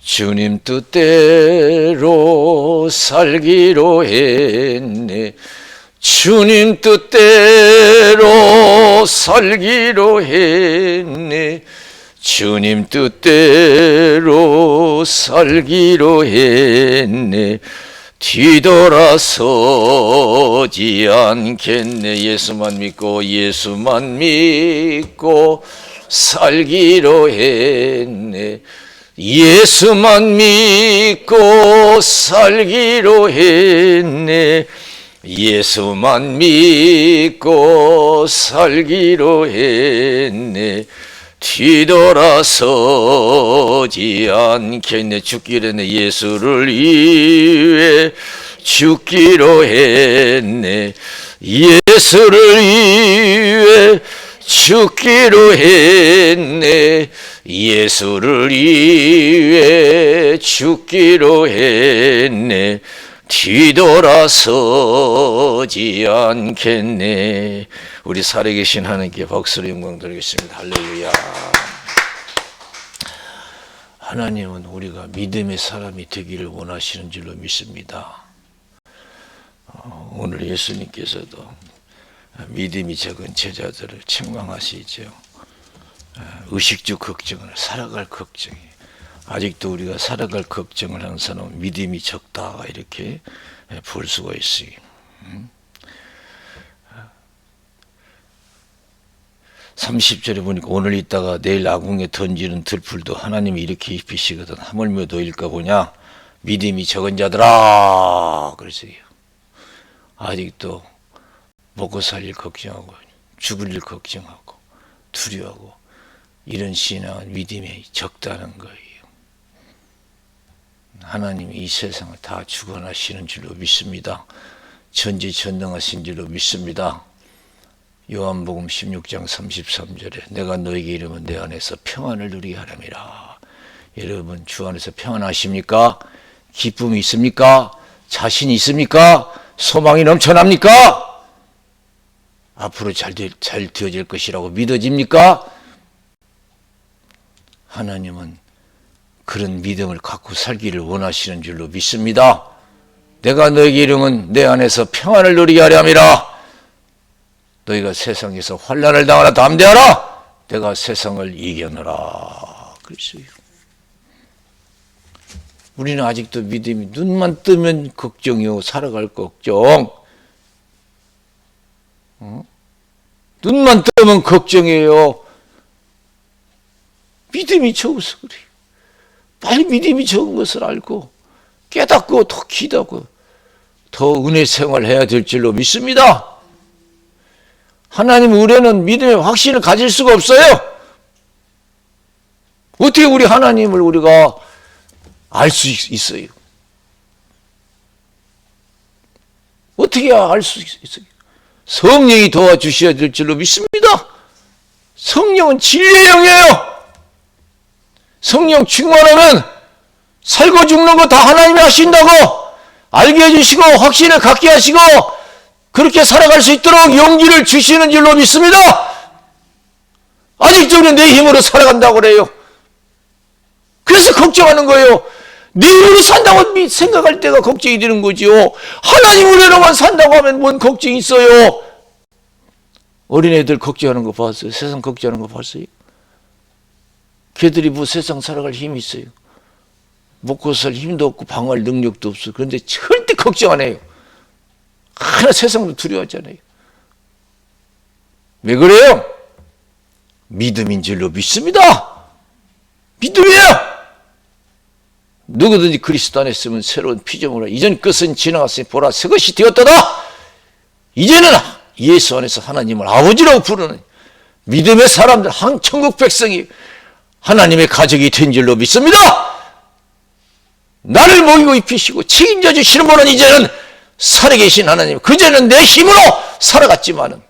주님 뜻대로 살기로 했네. 주님 뜻대로 살기로 했네. 주님 뜻대로 살기로 했네. 뒤돌아서지 않겠네. 예수만 믿고 살기로 했네. 예수만 믿고 살기로 했네. 예수만 믿고 살기로 했네. 뒤돌아서지 않겠네. 죽기로 했네. 예수를 위해 죽기로 했네. 예수를 위해 죽기로 했네. 예수를 위해 죽기로 했네. 뒤돌아서지 않겠네. 우리 살아계신 하나님께 박수로 영광 드리겠습니다. 할렐루야. 하나님은 우리가 믿음의 사람이 되기를 원하시는 줄로 믿습니다. 오늘 예수님께서도 믿음이 적은 제자들을 책망하시죠. 의식주 걱정을, 살아갈 걱정이, 아직도 우리가 살아갈 걱정을 하는 사람은 믿음이 적다, 이렇게 볼 수가 있어요. 30절에 보니까 오늘 있다가 내일 아궁에 던지는 들풀도 하나님이 이렇게 입히시거든 하물며 너일까 보냐. 믿음이 적은 자들아. 그랬어요. 아직도 먹고 살 일 걱정하고 죽을 일 걱정하고 두려워하고 이런 신앙은 믿음이 적다는 거예요. 하나님이 이 세상을 다 주관하시는 줄로 믿습니다. 전지전능하신 줄로 믿습니다. 요한복음 16장 33절에 내가 너에게 이르면 내 안에서 평안을 누리게 하람이라. 여러분 주 안에서 평안하십니까? 기쁨이 있습니까? 자신이 있습니까? 소망이 넘쳐납니까? 앞으로 잘 되어질 것이라고 믿어집니까? 하나님은 그런 믿음을 갖고 살기를 원하시는 줄로 믿습니다. 내가 너에게 이르면 내 안에서 평안을 누리게 하려 함이라. 너희가 세상에서 환난을 당하라 담대하라. 내가 세상을 이겨내라. 그랬어요. 우리는 아직도 믿음이 눈만 뜨면 걱정이요. 살아갈 걱정. 눈만 뜨면 걱정이에요. 믿음이 적어서 그래요. 빨리 믿음이 적은 것을 알고 깨닫고 더 기도하고 더 은혜 생활해야 될 줄로 믿습니다. 하나님 우리는 믿음의 확신을 가질 수가 없어요. 어떻게 우리 하나님을 우리가 알 수 있어요? 어떻게 알 수 있어요? 성령이 도와주셔야 될 줄로 믿습니다. 성령은 진리의 영이에요. 성령 충만하면 살고 죽는 거 다 하나님이 하신다고 알게 해주시고 확신을 갖게 하시고 그렇게 살아갈 수 있도록 용기를 주시는 줄로 믿습니다. 아직도 우리는 내 힘으로 살아간다고 그래요. 그래서 걱정하는 거예요. 내 힘으로 산다고 생각할 때가 걱정이 되는 거죠. 하나님 은혜로만 산다고 하면 뭔 걱정이 있어요. 어린애들 걱정하는 거 봤어요? 세상 걱정하는 거 봤어요? 걔들이 뭐 세상 살아갈 힘이 있어요? 먹고 살 힘도 없고 방어할 능력도 없어. 그런데 절대 걱정 안 해요. 하나 세상도 두려워하잖아요. 왜 그래요? 믿음인 줄로 믿습니다. 믿음이에요. 누구든지 그리스도 안에 있으면 새로운 피조물이라. 이전 것은 지나갔으니 보라 새 것이 되었도다. 이제는 예수 안에서 하나님을 아버지라고 부르는 믿음의 사람들, 천국 백성이 하나님의 가족이 된 줄로 믿습니다. 나를 먹이고 입히시고 책임져 주시는 분은 이제는 살아계신 하나님. 그전에는 내 힘으로 살아갔지만은,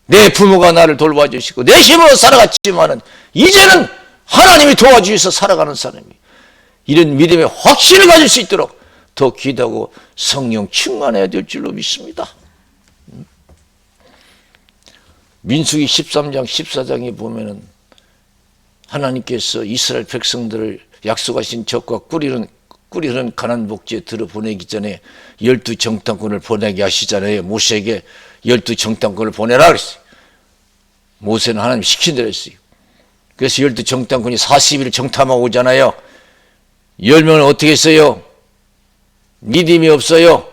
내 부모가 나를 돌봐주시고 내 힘으로 살아갔지만은 이제는 하나님이 도와주셔서 살아가는 사람이, 이런 믿음의 확신을 가질 수 있도록 더 기도하고 성령 충만해야 될 줄로 믿습니다. 민수기 13장 14장에 보면은 하나님께서 이스라엘 백성들을 약속하신 적과 꿀이 흐르는 가나안 복지에 들어보내기 전에 12정탐꾼을 보내게 하시잖아요. 모세에게 12정탐꾼을 보내라 그랬어요. 모세는 하나님 시킨 대로 했어요. 그래서 12정탐꾼이 40일 정탐하고 오잖아요. 10명은 어떻게 했어요? 믿음이 없어요.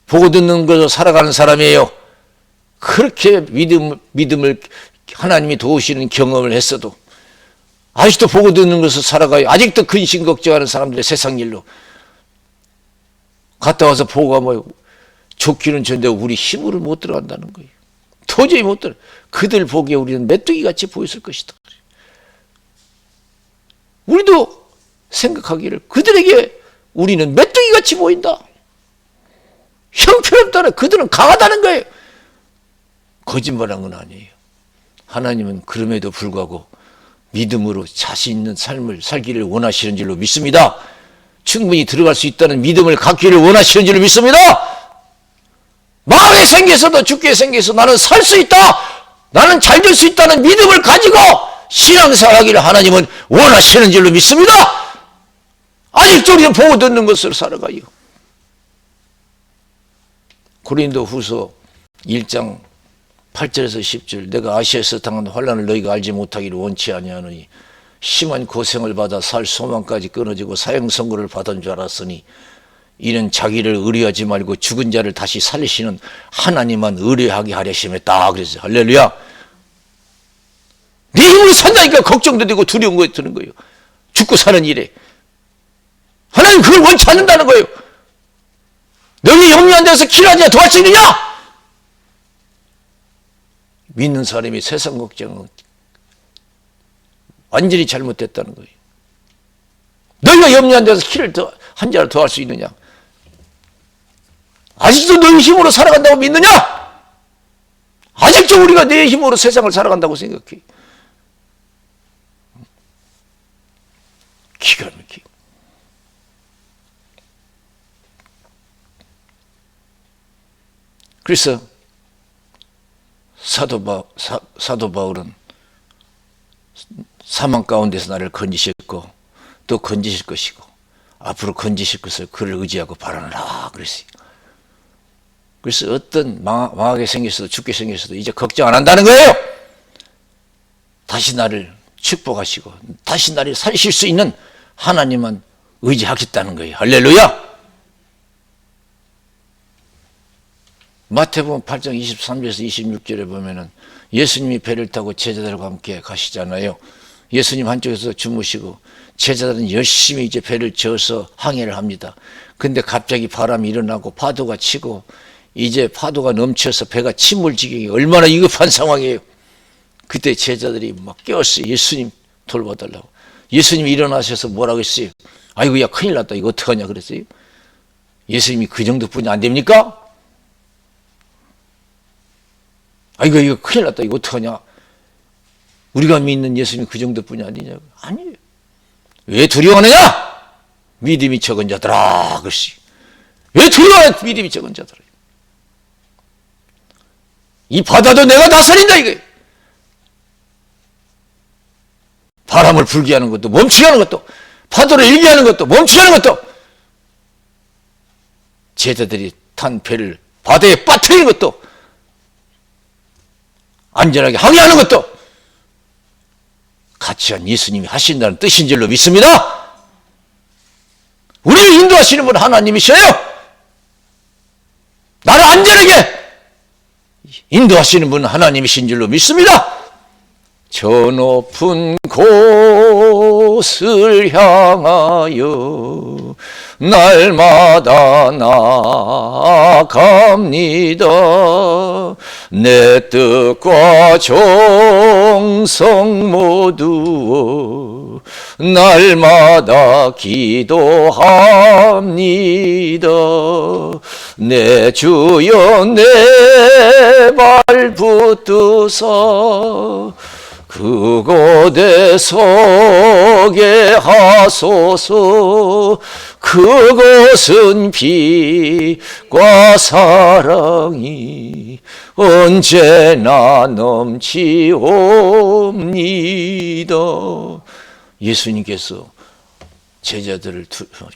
보고 듣는 것으로 살아가는 사람이에요. 그렇게 믿음을 하나님이 도우시는 경험을 했어도 아직도 보고 듣는 것으로 살아가요. 아직도 근심 걱정하는 사람들의 세상 일로 갔다 와서 보고가 뭐 좋기는 좋은데 우리 힘으로 못 들어간다는 거예요. 도저히 못 들어. 그들 보기에 우리는 메뚜기같이 보였을 것이다. 우리도 생각하기를 그들에게 우리는 메뚜기같이 보인다. 형편없다는, 그들은 강하다는 거예요. 거짓말한 건 아니에요. 하나님은 그럼에도 불구하고 믿음으로 자신 있는 삶을 살기를 원하시는 줄로 믿습니다. 충분히 들어갈 수 있다는 믿음을 갖기를 원하시는 줄로 믿습니다. 마음에 생겨서도 죽게 생겨서 나는 살 수 있다, 나는 잘 될 수 있다는 믿음을 가지고 신앙생활하기를 하나님은 원하시는 줄로 믿습니다. 아직도 우리는 보고 듣는 것으로 살아가요. 고린도 후서 1장 8절에서 10절, 내가 아시아에서 당한 환난을 너희가 알지 못하기를 원치 아니하노니 심한 고생을 받아 살 소망까지 끊어지고 사형 선고를 받은 줄 알았으니 이는 자기를 의뢰하지 말고 죽은 자를 다시 살리시는 하나님만 의뢰하게 하려 심했다. 그래서 할렐루야. 네 힘으로 산다니까 걱정도 되고 두려운 거 드는 거예요. 죽고 사는 일에 하나님 그걸 원치 않는다는 거예요. 너희 염려한 데서 길하지 도할 수 있느냐? 믿는 사람이 세상 걱정은 완전히 잘못됐다는 거예요. 너희가 염려한 데서 키를 한 자를 더 할 수 있느냐? 아직도 너희 힘으로 살아간다고 믿느냐? 아직도 우리가 내 힘으로 세상을 살아간다고 생각해. 기가 막히게. 그래서 사도 바울은 사망 가운데서 나를 건지셨고 또 건지실 것이고 앞으로 건지실 것을 그를 의지하고 바라느라 그랬어요. 그래서 어떤 망하게 생겼어도 죽게 생겼어도 이제 걱정 안 한다는 거예요. 다시 나를 축복하시고 다시 나를 살리실 수 있는 하나님만 의지하겠다는 거예요. 할렐루야. 마태복음 8장 23절에서 26절에 보면은 예수님이 배를 타고 제자들과 함께 가시잖아요. 예수님 한쪽에서 주무시고 제자들은 열심히 이제 배를 저어서 항해를 합니다. 근데 갑자기 바람이 일어나고 파도가 치고 이제 파도가 넘쳐서 배가 침몰 지경이 얼마나 위급한 상황이에요. 그때 제자들이 막 깨웠어요. 예수님 돌봐달라고. 예수님이 일어나셔서 뭐라고 했어요? 아이고 야 큰일 났다 이거 어떡하냐 그랬어요. 예수님이 그 정도뿐이 안 됩니까? 아이고 이거 큰일 났다 이거 어떡하냐. 우리가 믿는 예수님이 그 정도뿐이 아니냐고. 아니에요. 왜 두려워하느냐? 믿음이 적은 자들아 그것이. 왜 두려워하냐? 믿음이 적은 자들아. 이 바다도 내가 다스린다 이거예요. 바람을 불게 하는 것도 멈추게 하는 것도 파도를 일게 하는 것도 멈추게 하는 것도 제자들이 탄 배를 바다에 빠뜨리는 것도 안전하게 항해하는 것도 같이 한 예수님이 하신다는 뜻인 줄로 믿습니다. 우리를 인도하시는 분 하나님이셔요. 나를 안전하게 인도하시는 분 하나님이신 줄로 믿습니다. 저 높은 곳을 향하여 날마다 나아갑니다. 내 뜻과 정성 모두 날마다 기도합니다. 내 주여 내 발 붙드사 그곳에 서게 하소서. 그곳은 빛과 사랑이 언제나 넘치옵니다. 예수님께서 제자들을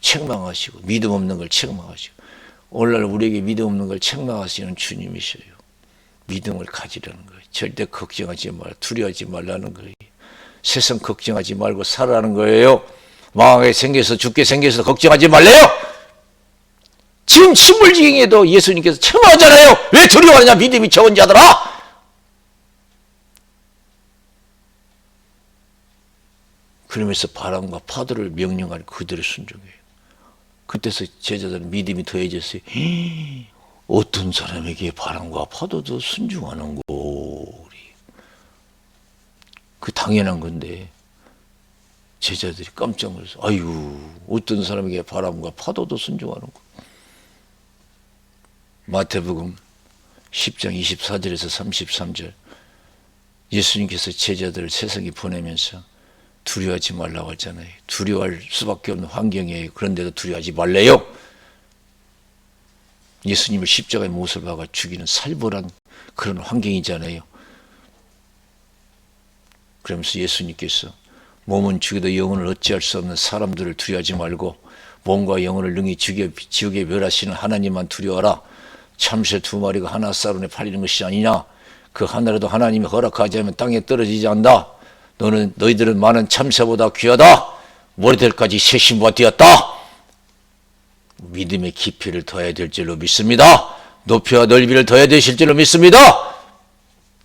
책망하시고 믿음 없는 걸 책망하시고 오늘날 우리에게 믿음 없는 걸 책망하시는 주님이셔요. 믿음을 가지라는 거예요. 절대 걱정하지 말라, 두려워하지 말라는 거예요. 세상 걱정하지 말고 살아라는 거예요. 망하게 생겨서 죽게 생겨서 걱정하지 말래요. 지금 침물지경에도 예수님께서 책망하잖아요. 왜 두려워하느냐 믿음이 적은 자들아. 그러면서 바람과 파도를 명령하는 그들의 순종이에요. 그때서 제자들은 믿음이 더해졌어요. 어떤 사람에게 바람과 파도도 순종하는고. 그 당연한 건데 제자들이 깜짝 놀라서 아유 어떤 사람에게 바람과 파도도 순종하는고. 마태복음 10장 24절에서 33절 예수님께서 제자들을 세상에 보내면서 두려워하지 말라고 했잖아요. 두려워할 수밖에 없는 환경이에요. 그런데도 두려워하지 말래요. 예수님을 십자가에 못을 박아 죽이는 살벌한 그런 환경이잖아요. 그러면서 예수님께서 몸은 죽여도 영혼을 어찌할 수 없는 사람들을 두려워하지 말고 몸과 영혼을 능히 지옥에 멸하시는 하나님만 두려워하라. 참새 2마리가 하나 쌀원에 팔리는 것이 아니냐. 그 하나라도 하나님이 허락하지 않으면 땅에 떨어지지 않는다. 너희들은 많은 참새보다 귀하다. 모래들까지 새 신부가 되었다. 믿음의 깊이를 더해야 될 줄로 믿습니다. 높이와 넓이를 더해야 되실 줄로 믿습니다.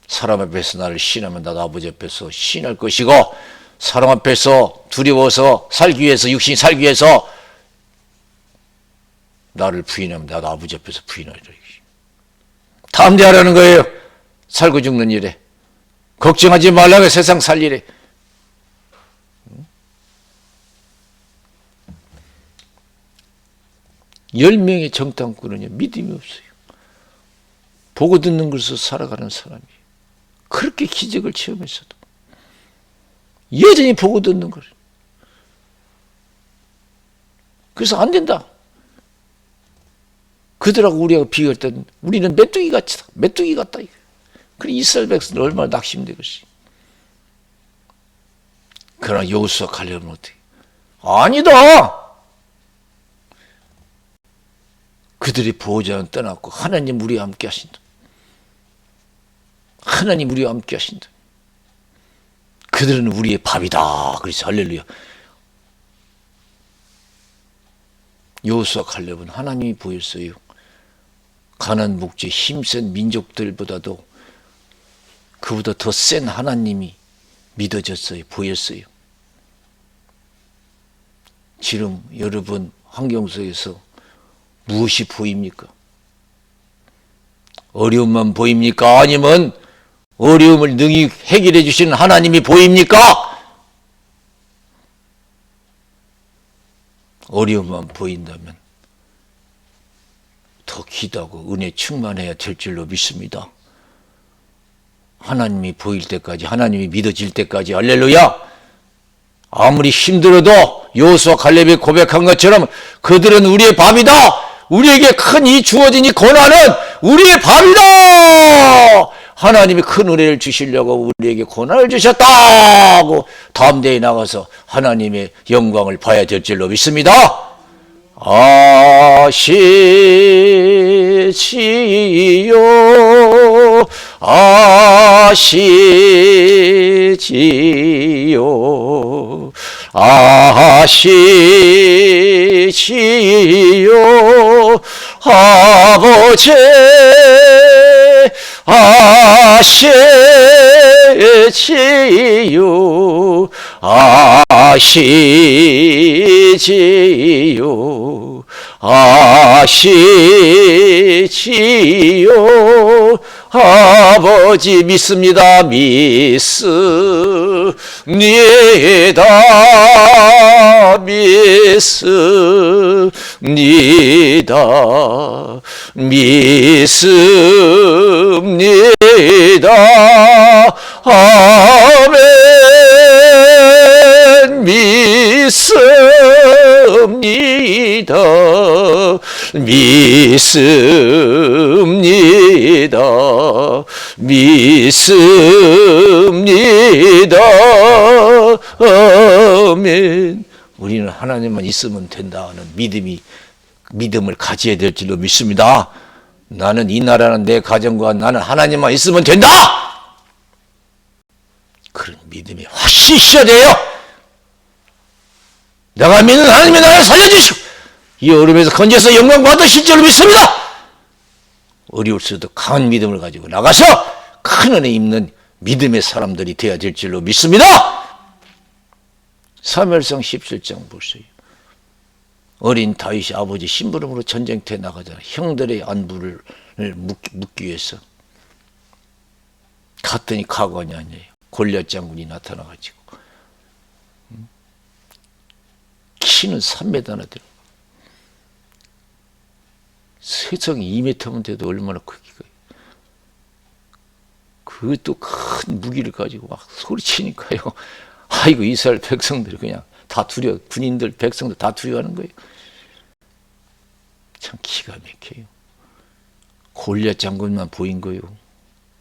사람 앞에서 나를 신하면 나도 아버지 앞에서 신할 것이고 사람 앞에서 두려워서 살기 위해서 육신이 살기 위해서 나를 부인하면 나도 아버지 앞에서 부인하리라. 담대하라는 거예요. 살고 죽는 일에 걱정하지 말라고 세상 살 일에. 열 명의 정탐꾼은요 믿음이 없어요. 보고 듣는 것으로 살아가는 사람이 그렇게 기적을 체험했어도 여전히 보고 듣는 거예요. 그래서 안 된다. 그들하고 우리하고 비교할 때는 우리는 메뚜기 같다. 메뚜기 같다. 그래 이스라엘 백성들 얼마나 낙심되겠어요. 그러나 여호수아 갈렙은 어떻게? 아니다. 그들이 보호자는 떠났고 하나님 우리와 함께 하신다. 하나님 우리와 함께 하신다. 그들은 우리의 밥이다. 그래서 할렐루야. 여호수아 갈렙은 하나님이 보였어요. 가나안 북지의 힘센 민족들보다도 그보다 더 센 하나님이 믿어졌어요. 보였어요. 지금 여러분 환경 속에서 무엇이 보입니까? 어려움만 보입니까? 아니면 어려움을 능히 해결해 주시는 하나님이 보입니까? 어려움만 보인다면 더 기도하고 은혜 충만해야 될 줄로 믿습니다. 하나님이 보일 때까지, 하나님이 믿어질 때까지, 할렐루야! 아무리 힘들어도 여호수아 갈렙이 고백한 것처럼 그들은 우리의 밥이다! 우리에게 큰 이 주어진 이 고난은 우리의 밥이다! 하나님이 큰 은혜를 주시려고 우리에게 고난을 주셨다고 담대히 나가서 하나님의 영광을 봐야 될 줄로 믿습니다. 아시지요 아시지요 아시지요 아버지 아시지요 아시지요 아시지요 아버지 믿습니다. 믿습니다. 믿습니다. 믿습니다. 아멘. 믿습니다. 믿습니다. 믿습니다. 아멘. 우리는 하나님만 있으면 된다는 믿음을 가져야 될 줄로 믿습니다. 나는 이 나라는 내 가정과 나는 하나님만 있으면 된다. 그런 믿음이 확실히 있어야 돼요. 내가 믿는 하나님의 나라를 살려주시고 이 어려움에서 건져서 영광 받으실 줄로 믿습니다. 어려울수도 강한 믿음을 가지고 나가서 큰 은혜 입는 믿음의 사람들이 되어야 될 줄로 믿습니다. 사무엘상 17장 보세요. 어린 다윗이 아버지 심부름으로 전쟁터에 나가잖아요. 형들의 안부를 묻기 위해서 갔더니 가관이 아니에요. 골리앗 장군이 나타나가지고 키는 3m나 돼요. 세상이 2m면 돼도 얼마나 크기가. 그것도 큰 무기를 가지고 막 소리치니까요. 아이고 이스라엘 백성들이 그냥 다 군인들 백성들 다 두려워하는 거예요. 참 기가 막혀요. 골리앗 장군만 보인 거예요.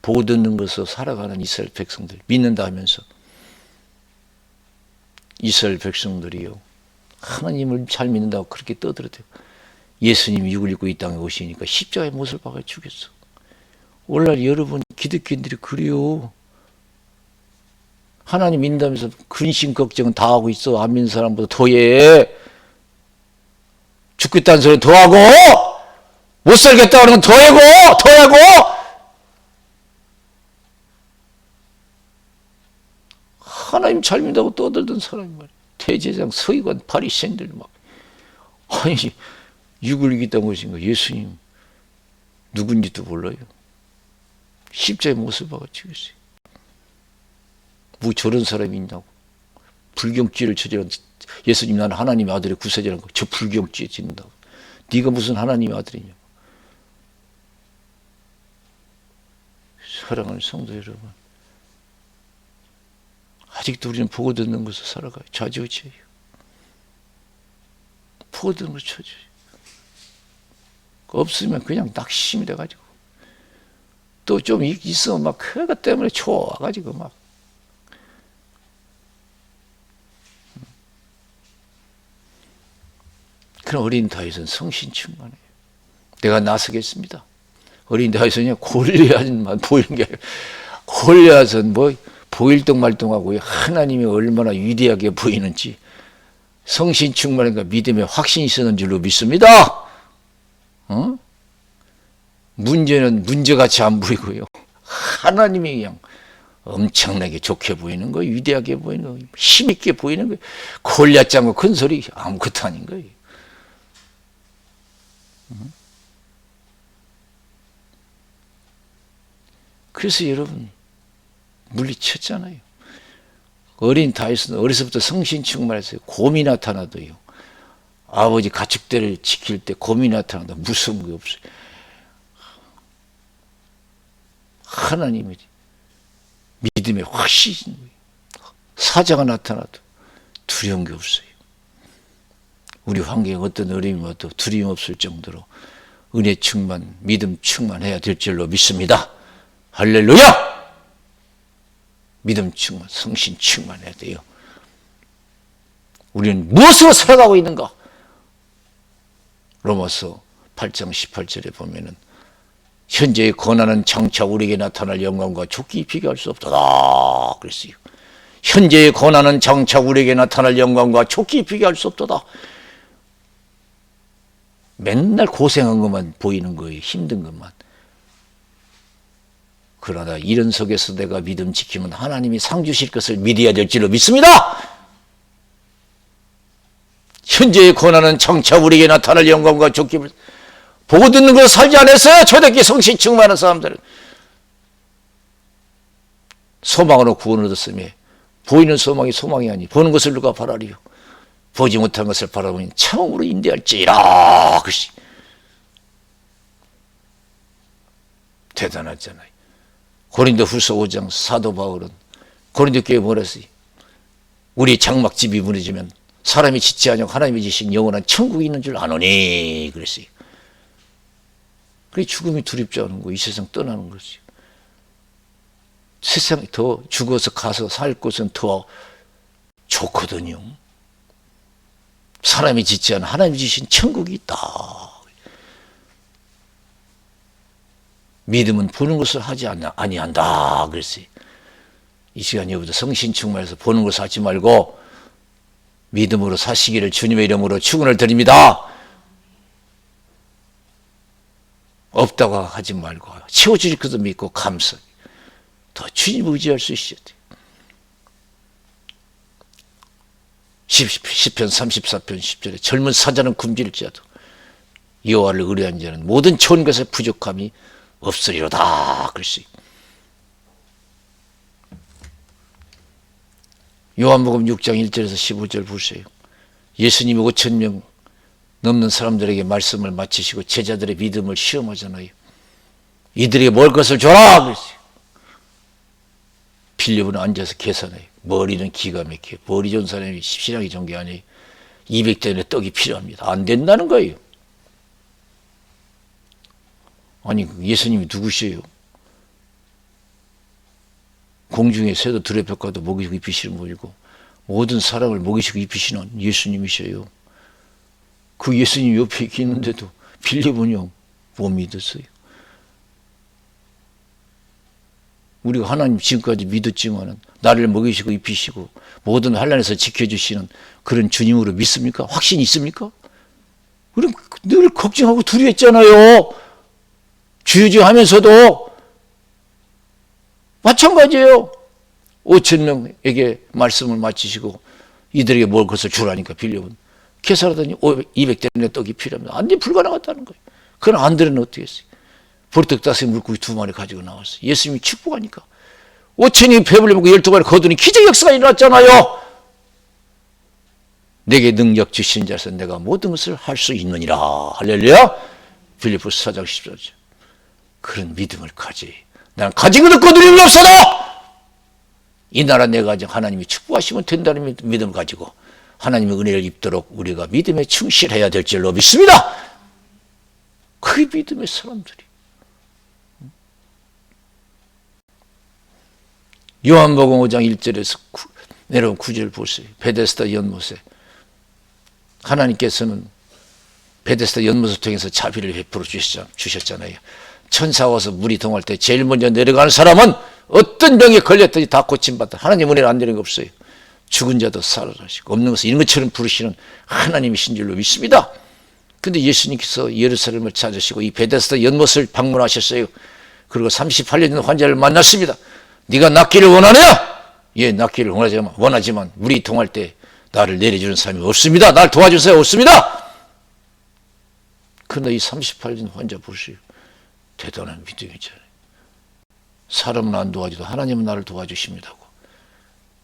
보고 듣는 것으로 살아가는 이스라엘 백성들 믿는다 하면서 이스라엘 백성들이요 하나님을 잘 믿는다고 그렇게 떠들어대요. 예수님이 육을 입고 이 땅에 오시니까 십자가의 못을 박아 죽였어. 오늘날 여러분 기독교인들이 그래요. 하나님 믿는다면서 근심 걱정은 다 하고 있어. 안 믿는 사람보다 더해. 죽겠다는 소리 더하고 못 살겠다 그러면 더하고 하나님 잘 믿다고 떠들던 사람이 말이야. 대제사장 서기관 바리새인들 막 아니 육을 이기다 오신 거 예수님 누군지도 몰라요. 십자의 못을 박아 죽였어요. 뭐 저런 사람이 있냐고. 불경죄를 저지른 예수님 나는 하나님의 아들의 구세주라는 거. 저 불경죄 짓는다고. 네가 무슨 하나님의 아들이냐고. 사랑하는 성도 여러분, 아직도 우리는 보고 듣는 것을 살아가요. 좌지우지예요. 보고 듣는 걸 쳐줘요. 없으면 그냥 낙심이 돼가지고 또 좀 있으면 막 그것 때문에 좋아가지고 막 그럼 어린 다윗은 성신 충만해요. 내가 나서겠습니다. 어린 다윗은 골리앗만 보이는 게 아니라 골리앗은 뭐 보일동말동하고 하나님이 얼마나 위대하게 보이는지 성신 충만한가 믿음에 확신이 있었는 줄로 믿습니다. 문제는 문제같이 안 보이고요. 하나님이 그냥 엄청나게 좋게 보이는 거예요. 위대하게 보이는 거예요. 힘있게 보이는 거예요. 골리앗 잡고 큰 소리 아무것도 아닌 거예요. 그래서 여러분 물리쳤잖아요. 어린 다윗은 어려서부터 성신 충만했어요. 곰이 나타나도요. 아버지 가축들을 지킬 때 곰이 나타나도 무서운 게 없어요. 하나님의 믿음의 확신이 거예요. 사자가 나타나도 두려운 게 없어요. 우리 환경에 어떤 어려움이 와도 두려움 없을 정도로 은혜 충만, 믿음 충만해야 될 줄로 믿습니다. 할렐루야! 믿음 충만, 성신 충만해야 돼요. 우리는 무엇으로 살아가고 있는가? 로마서 8장 18절에 보면은 현재의 권한은 장차 우리에게 나타날 영광과 좋게 비교할 수 없도다 그랬어요. 현재의 권한은 장차 우리에게 나타날 영광과 좋게 비교할 수 없도다. 맨날 고생한 것만 보이는 거예요. 힘든 것만. 그러나 이런 속에서 내가 믿음 지키면 하나님이 상 주실 것을 믿어야 될 줄로 믿습니다. 현재의 고난은 장차 우리에게 나타날 영광과 좋게 보고 듣는 걸 살지 않았어요. 초대교회 성신 충만한 사람들은 소망으로 구원을 얻었으며 보이는 소망이 소망이 아니 보는 것을 누가 바라리요. 보지 못한 것을 바라보니 참으로 인대할지라. 그것이 대단하잖아요. 고린도후서 5장 사도 바울은 고린도 교회에 뭐라 했어요? 우리 장막집이 무너지면 사람이 짓지 않냐고 하나님이 지신 영원한 천국이 있는 줄 아노니 그랬어요. 그래 죽음이 두렵지 않은 거, 이 세상 떠나는 거지. 세상에 더 죽어서 가서 살 곳은 더 좋거든요. 사람이 짓지 않은 하나님이 지신 천국이 있다. 믿음은 보는 것을 하지 아니한다 그랬어요. 이 시간 여러분들 성신 충만해서 보는 것을 하지 말고 믿음으로 사시기를 주님의 이름으로 축원을 드립니다. 없다고 하지 말고 채워질 것도 믿고 감사히 더 주님 의지할 수 있어야 돼요. 시편 34편 10절에 젊은 사자는 굶주릴지라도 여호와를 의뢰한 자는 모든 좋은 것에 부족함이 없으리로다 그랬어요. 요한복음 6장 1절에서 15절 보세요. 예수님이 5,000명 넘는 사람들에게 말씀을 마치시고 제자들의 믿음을 시험하잖아요. 이들에게 먹을 것을 줘라 그랬어요. 빌립은 앉아서 계산해요. 머리는 기가 막혀요. 머리 좋은 사람이 신앙이 좋은 게 아니에요. 200대의 떡이 필요합니다. 안 된다는 거예요. 아니 예수님이 누구시에요? 공중의 새도 들의 벽과도 먹이시고 입히시는 분이고 모든 사람을 먹이시고 입히시는 예수님이셔요. 그 예수님 옆에 있는데도 빌립은요 못 믿었어요. 우리가 하나님 지금까지 믿었지만은 나를 먹이시고 입히시고 모든 환난에서 지켜주시는 그런 주님으로 믿습니까? 확신이 있습니까? 그럼 늘 걱정하고 두려웠잖아요. 주저하면서도 마찬가지예요. 5,000명에게 말씀을 마치시고 이들에게 먹을 것을 주라니까 빌립은 계산하더니 200대의 떡이 필요합니다. 안 돼, 불가능하다는 거예요. 그러나 안드레는 어떻게 했어요? 보리떡 5개 물고기 2마리 가지고 나왔어요. 예수님이 축복하니까 5,000이 배불리 먹고 12마리 거두니 기적 역사가 일어났잖아요. 내게 능력 주신 자에서 내가 모든 것을 할 수 있느니라. 할렐루야. 빌립보서 4장 14절. 그런 믿음을 가지. 나는 가지고도 거두림이 없어도 이 나라 내 가정 하나님이 축복하시면 된다는 믿음을 가지고 하나님의 은혜를 입도록 우리가 믿음에 충실해야 될 줄로 믿습니다. 그 믿음의 사람들이. 요한복음 5장 1절에서 내려온 9절 보세요. 베데스다 연못에 하나님께서는 베데스다 연못을 통해서 자비를 베풀어 주셨잖아요. 천사 와서 물이 동할 때 제일 먼저 내려가는 사람은 어떤 병에 걸렸든지 다 고침받다. 하나님 은혜를 안 되는 게 없어요. 죽은 자도 살아나시고 없는 것을 있는 것처럼 부르시는 하나님이신 줄로 믿습니다. 그런데 예수님께서 예루살렘을 찾으시고 이 베데스다 연못을 방문하셨어요. 그리고 38년 된 환자를 만났습니다. 네가 낫기를 원하느냐? 예, 낫기를 원하지만 물이 동할 때 나를 내려주는 사람이 없습니다. 날 도와주세요. 없습니다. 그런데 이 38년 환자 보세요. 대단한 믿음이잖아요. 사람은 안 도와줘도 하나님은 나를 도와주십니다고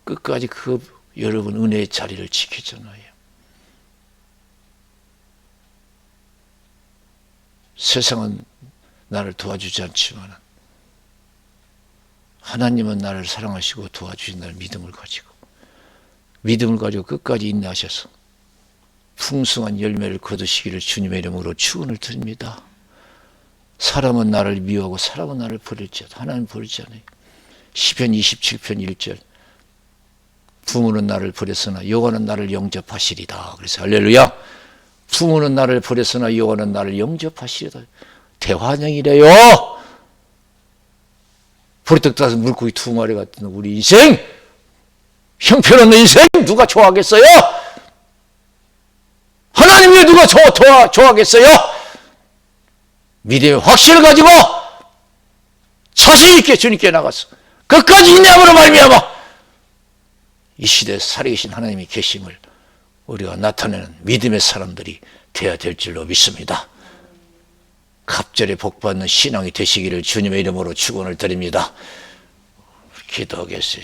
끝까지 그 여러분 은혜의 자리를 지켰잖아요. 세상은 나를 도와주지 않지만 하나님은 나를 사랑하시고 도와주신다는 믿음을 가지고 끝까지 인내하셔서 풍성한 열매를 거두시기를 주님의 이름으로 축원을 드립니다. 사람은 나를 미워하고 사람은 나를 버릴지어도 하나님은 버리지 않아요. 시편 27편 1절 부모는 나를 버렸으나 여호와는 나를 영접하시리다. 그래서 할렐루야. 부모는 나를 버렸으나 여호와는 나를 영접하시리다. 대환영이래요. 보리떡 따서 물고기 2마리 같은 우리 인생, 형편없는 인생 누가 좋아하겠어요? 하나님 왜 누가 좋아하겠어요? 믿음의 확신을 가지고 자신 있게 주님께 나가서 끝까지 인내함으로 말미암아 이 시대에 살아계신 하나님이 계심을 우리가 나타내는 믿음의 사람들이 되어야 될 줄로 믿습니다. 갑절에 복받는 신앙이 되시기를 주님의 이름으로 축원을 드립니다. 기도하겠어요.